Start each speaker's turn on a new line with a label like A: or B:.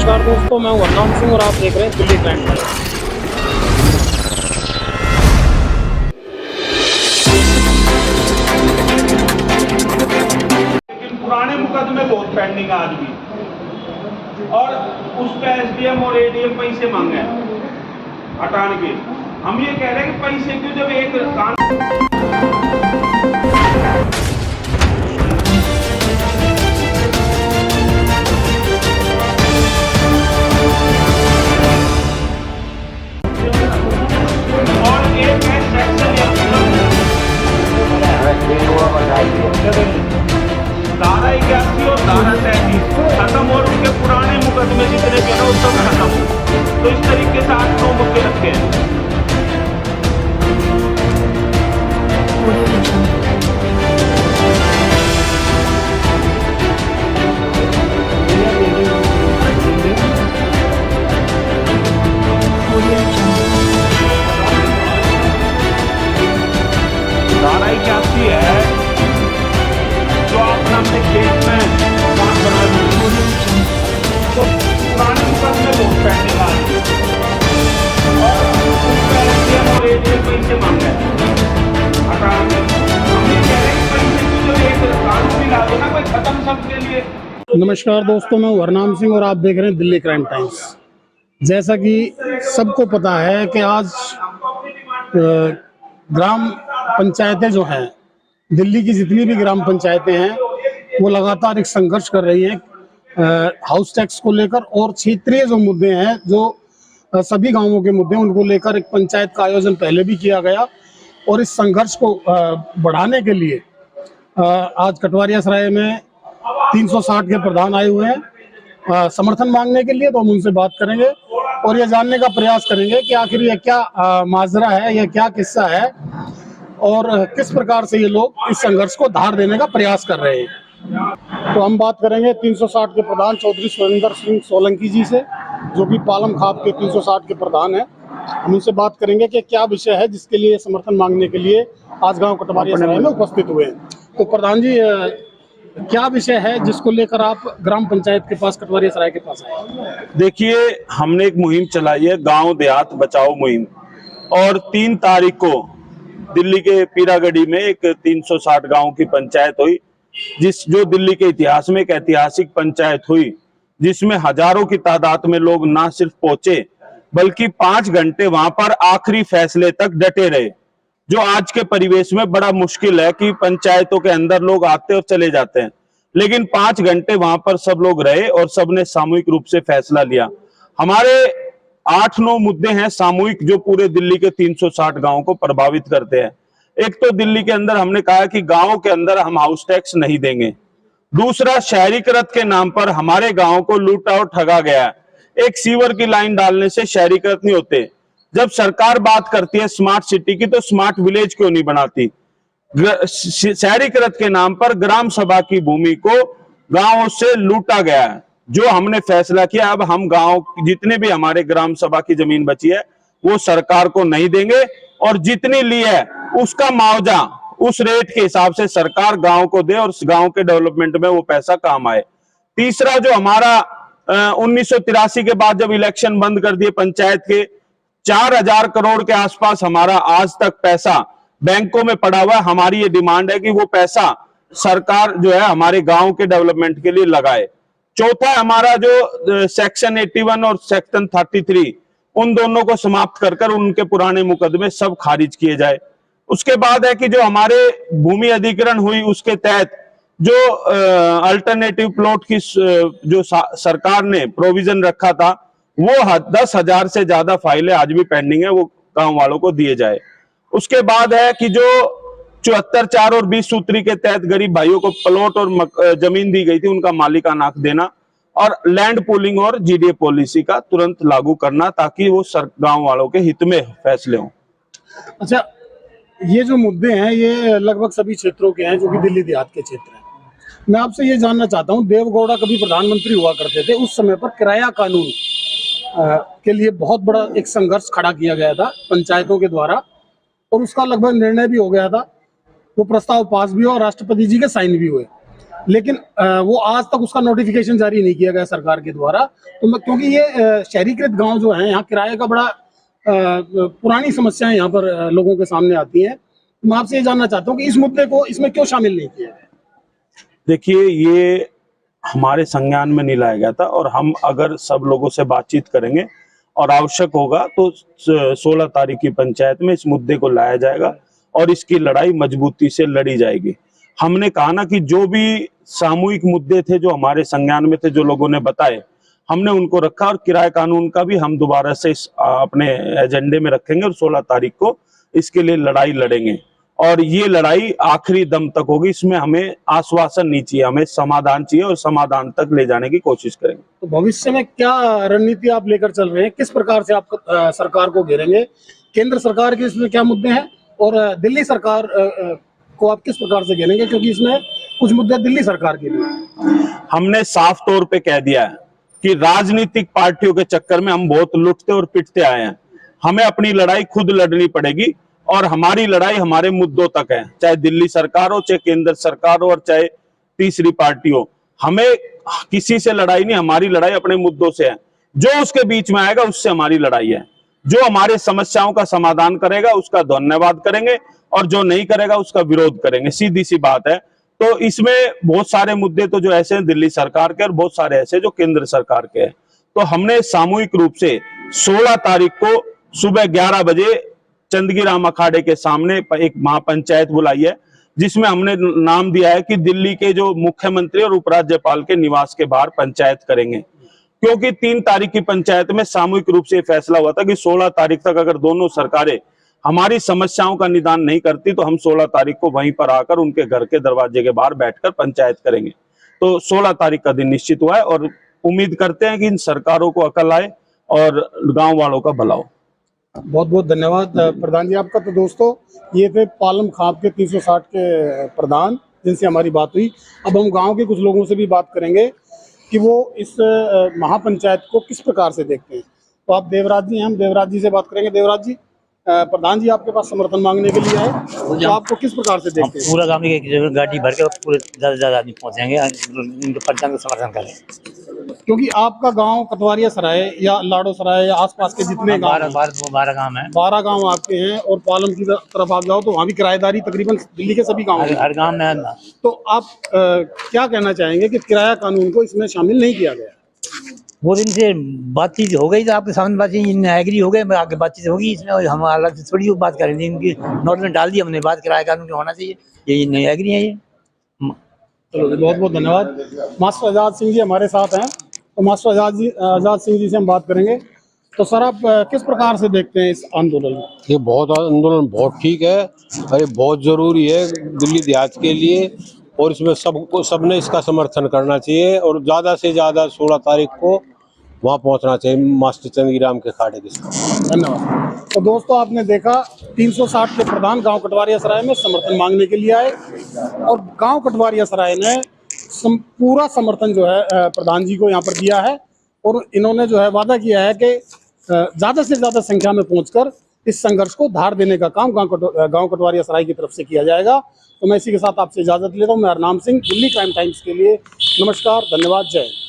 A: नमस्कार दोस्तों, मैं वरनाम सिंह और आप देख रहे हैं दिल्ली क्राइम टाइम्स।
B: लेकिन पुराने मुकदमे बहुत पेंडिंग आज भी, और उस पे एसडीएम और एडीएम पैसे मांगे हटाने के। हम ये कह रहे हैं कि पैसे क्यों, जब एक धारा 81 और धारा 33 खत्म और उनके पुराने मुकदमे जितने भी हैं वो सब खत्म हो। तो इस तरीके से 8-9 मुद्दे रखे हैं। धारा 81 है जो आपने अपने खेत में काम करवा दी, तो पुराने मुकदमे बहुत पेंडिंग आ रही है और उसका एसडीएम और एडीएम पैसे मांगे हटाने। हम ये कह रहे हैं कि पैसे की जो एक कानून भी लागू ना, कोई खत्म सबके लिए।
A: नमस्कार दोस्तों, मैं वरनाम सिंह और आप देख रहे हैं दिल्ली क्राइम टाइम्स। जैसा कि सबको पता है कि आज ग्राम पंचायतें जो हैं, दिल्ली की जितनी भी ग्राम पंचायतें हैं, वो लगातार एक संघर्ष कर रही हैं हाउस टैक्स को लेकर, और क्षेत्रीय जो मुद्दे हैं, जो सभी गांवों के मुद्दे हैं, उनको लेकर एक पंचायत का आयोजन पहले भी किया गया। और इस संघर्ष को बढ़ाने के लिए आज कटवारिया सराय में 360 के प्रधान आए हुए हैं समर्थन मांगने के लिए। तो हम उनसे बात करेंगे और ये जानने का प्रयास करेंगे कि आखिर ये क्या माजरा है, यह क्या किस्सा है और किस प्रकार से ये लोग इस संघर्ष को धार देने का प्रयास कर रहे हैं। तो हम बात करेंगे 360 के प्रधान चौधरी सुरेंद्र सिंह सोलंकी जी से, जो कि पालम खाप के 360 के प्रधान हैं। हम उनसे बात करेंगे कि क्या विषय है जिसके लिए समर्थन मांगने के लिए आज गांव कटवारिया सराय में उपस्थित हुए हैं। तो प्रधान जी, क्या विषय है जिसको लेकर आप ग्राम पंचायत के पास, कटवारिया सराय के पास आए?
C: देखिए, हमने एक मुहिम चलाई है, गांव देहात बचाओ मुहिम, और 3 तारीख को दिल्ली के पीरागढ़ी में एक 360 गांव की पंचायत हुई, जो दिल्ली के इतिहास में एक ऐतिहासिक पंचायत हुई, जिसमें हजारों की तादाद में लोग ना सिर्फ पहुंचे बल्कि 5 घंटे वहां पर आखिरी फैसले तक डटे रहे। जो आज के परिवेश में बड़ा मुश्किल है कि पंचायतों के अंदर लोग आते और चले जाते हैं, लेकिन 5 घंटे वहां पर सब लोग रहे और सबने सामूहिक रूप से फैसला लिया। हमारे 8-9 मुद्दे हैं सामूहिक, जो पूरे दिल्ली के 360 गांवों को प्रभावित करते हैं। एक तो दिल्ली के अंदर हमने कहा कि गांवों के अंदर हम हाउस टैक्स नहीं देंगे। दूसरा, शहरीकरण के नाम पर हमारे गांव को लूटा और ठगा गया है। एक सीवर की लाइन डालने से शहरीकरण नहीं होते। जब सरकार बात करती है स्मार्ट सिटी की, तो स्मार्ट विलेज क्यों नहीं बनाती? शहरीकरण के नाम पर ग्राम सभा की भूमि को गांवों से लूटा गया है। जो हमने फैसला किया, अब हम गांव जितने भी हमारे ग्राम सभा की जमीन बची है वो सरकार को नहीं देंगे, और जितनी ली है उसका मुआवजा उस रेट के हिसाब से सरकार गांव को दे और गांव के डेवलपमेंट में वो पैसा काम आए। तीसरा, जो हमारा 1983 के बाद जब इलेक्शन बंद कर दिए पंचायत के, 4000 करोड़ के आसपास हमारा आज तक पैसा बैंकों में पड़ा हुआ है। हमारी ये डिमांड है कि वो पैसा सरकार जो है हमारे गांव के डेवलपमेंट के लिए लगाए। चौथा, हमारा जो सेक्शन 81 और सेक्शन 33, उन दोनों को समाप्त कर उनके पुराने मुकदमे सब खारिज किए जाए। उसके बाद है कि जो हमारे भूमि अधिग्रहण हुई, उसके तहत जो अल्टरनेटिव प्लॉट की जो सरकार ने प्रोविजन रखा था, वो 10,000 से ज्यादा फाइलें आज भी पेंडिंग है, वो गांव वालों को दिए जाए। उसके बाद है कि जो 74(4) और 20 सूत्री के तहत गरीब भाइयों को प्लॉट और जमीन दी गई थी, उनका मालिकाना हक देना, और लैंड पूलिंग और जीडीए पॉलिसी का तुरंत लागू करना, ताकि वो गांव वालों के हित में फैसले हों।
A: अच्छा, ये जो मुद्दे हैं ये लगभग सभी क्षेत्रों के हैं जो कि दिल्ली देहात के क्षेत्र हैं। मैं आपसे ये जानना चाहता हूँ, देवगौड़ा कभी प्रधानमंत्री हुआ करते थे, उस समय पर किराया कानून के लिए बहुत बड़ा एक संघर्ष खड़ा किया गया था पंचायतों के द्वारा, और उसका लगभग निर्णय भी हो गया था। वो प्रस्ताव पास भी हुआ और राष्ट्रपति जी के साइन भी हुए। लेकिन वो आज तक उसका नोटिफिकेशन जारी नहीं किया गया सरकार के द्वारा। तो मैं, क्योंकि ये शहरीकृत गांव जो है, यहाँ किराए का बड़ा पुरानी समस्याएं यहाँ पर लोगों के सामने आती हैं। मैं आपसे ये जानना चाहता हूँ कि इस मुद्दे को इसमें क्यों शामिल नहीं किया गया?
C: देखिए, ये हमारे संज्ञान में नहीं लाया गया था, और हम अगर सब लोगों से बातचीत करेंगे और आवश्यक होगा तो 16 तारीख की पंचायत में इस मुद्दे को लाया जाएगा और इसकी लड़ाई मजबूती से लड़ी जाएगी। हमने कहा ना कि जो भी सामूहिक मुद्दे थे जो हमारे संज्ञान में थे, जो लोगों ने बताए, हमने उनको रखा, और किराए कानून का भी हम दोबारा से अपने एजेंडे में रखेंगे और 16 तारीख को इसके लिए लड़ाई लड़ेंगे, और ये लड़ाई आखिरी दम तक होगी। इसमें हमें आश्वासन नहीं चाहिए, हमें समाधान चाहिए, और समाधान तक ले जाने की कोशिश करेंगे।
A: तो भविष्य में क्या रणनीति आप लेकर चल रहे हैं? किस प्रकार से आप सरकार को घेरेंगे? केंद्र सरकार के इसमें क्या मुद्दे हैं, और दिल्ली सरकार को आप किस प्रकार से घेरेंगे? क्योंकि इसमें कुछ मुद्दे दिल्ली सरकार के लिए।
C: हमने साफ तौर पे कह दिया है कि राजनीतिक पार्टियों के चक्कर में हम बहुत लुटते और पिटते आए हैं। हमें अपनी लड़ाई खुद लड़नी पड़ेगी, और हमारी लड़ाई हमारे मुद्दों तक है, चाहे दिल्ली सरकार हो, चाहे केंद्र सरकार हो, और चाहे तीसरी पार्टी हो। हमें किसी से लड़ाई नहीं, हमारी लड़ाई अपने मुद्दों से है। जो उसके बीच में आएगा उससे हमारी लड़ाई है। जो हमारे समस्याओं का समाधान करेगा उसका धन्यवाद करेंगे, और जो नहीं करेगा उसका विरोध करेंगे। सीधी सी बात है। तो इसमें बहुत सारे मुद्दे तो जो ऐसे हैं दिल्ली सरकार के, और बहुत सारे ऐसे जो केंद्र सरकार के हैं। तो हमने सामूहिक रूप से 16 तारीख को सुबह 11 बजे चंदगी राम अखाड़े के सामने एक महापंचायत बुलाई है, जिसमें हमने नाम दिया है कि दिल्ली के जो मुख्यमंत्री और उपराज्यपाल के निवास के बाहर पंचायत करेंगे। क्योंकि 3 तारीख की पंचायत में सामूहिक रूप से फैसला हुआ था कि 16 तारीख तक अगर दोनों सरकारें हमारी समस्याओं का निदान नहीं करती तो हम 16 तारीख को वहीं पर आकर उनके घर के दरवाजे के बाहर बैठकर पंचायत करेंगे। तो 16 तारीख का दिन निश्चित हुआ है, और उम्मीद करते हैं कि इन सरकारों को अकल आए और गांव वालों का भला हो।
A: बहुत बहुत धन्यवाद प्रधान जी आपका। तो दोस्तों, ये थे पालम खाप के 360 के प्रधान, जिनसे हमारी बात हुई। अब हम गांव के कुछ लोगों से भी बात करेंगे कि वो इस महापंचायत को किस प्रकार से देखते हैं। तो आप देवराज जी हैं, हम देवराज जी से बात करेंगे। देवराज जी, प्रधान जी आपके पास समर्थन मांगने के लिए आए, तो आपको किस प्रकार से देखते हैं?
D: पूरा गांव की गाड़ी भर के पूरे ज्यादा आदमी पहुंचेंगे, इनके पंचायत का समर्थन करें।
A: क्योंकि आपका गांव कटवारिया सराय या लाडो सराय या आसपास के जितने गांव
D: 12 गांव है,
A: 12 गांव आपके हैं, और पालम की तरफ आप जाओ तो वहाँ भी किराएदारी तकरीबन दिल्ली के सभी गाँव
D: हर गांव में।
A: तो आप क्या कहना चाहेंगे कि किराया कानून को इसमें शामिल नहीं किया गया?
D: वो दिन से बातचीत हो गई, तो आपके सामने बातचीत एग्री हो गए, आगे बातचीत होगी इसमें, और हम अलग से थोड़ी बात करेंगे। इनकी नोट में डाल दी हमने बात, किराया कानून का होना चाहिए, ये नहीं एग्री है ये।
A: चलो, बहुत बहुत धन्यवाद। मास्टर आजाद सिंह जी हमारे साथ हैं, तो मास्टर आजाद सिंह जी से हम बात करेंगे। तो सर, आप किस प्रकार से देखते हैं इस आंदोलन को?
E: ये आंदोलन बहुत ठीक है, और ये बहुत जरूरी है दिल्ली देहात के लिए, और इसमें सबने इसका समर्थन करना चाहिए, और ज्यादा से ज्यादा 16 तारीख को वहाँ पहुँचना चाहिए मास्टर चंदगी राम के अखाड़े के साथ।
A: धन्यवाद। तो दोस्तों, आपने देखा 360 के प्रधान गांव कटवारिया सराय में समर्थन मांगने के लिए आए, और गांव कटवारिया सराय ने पूरा समर्थन जो है प्रधान जी को यहाँ पर दिया है, और इन्होंने जो है वादा किया है कि ज्यादा से ज्यादा संख्या में पहुंचकर इस संघर्ष को धार देने का काम गांव कटवारिया सराय की तरफ से किया जाएगा। तो मैं इसी के साथ आपसे इजाजत लेता हूँ। मैं हरनाम सिंह, दिल्ली क्राइम टाइम्स के लिए। नमस्कार, धन्यवाद, जय हिंद।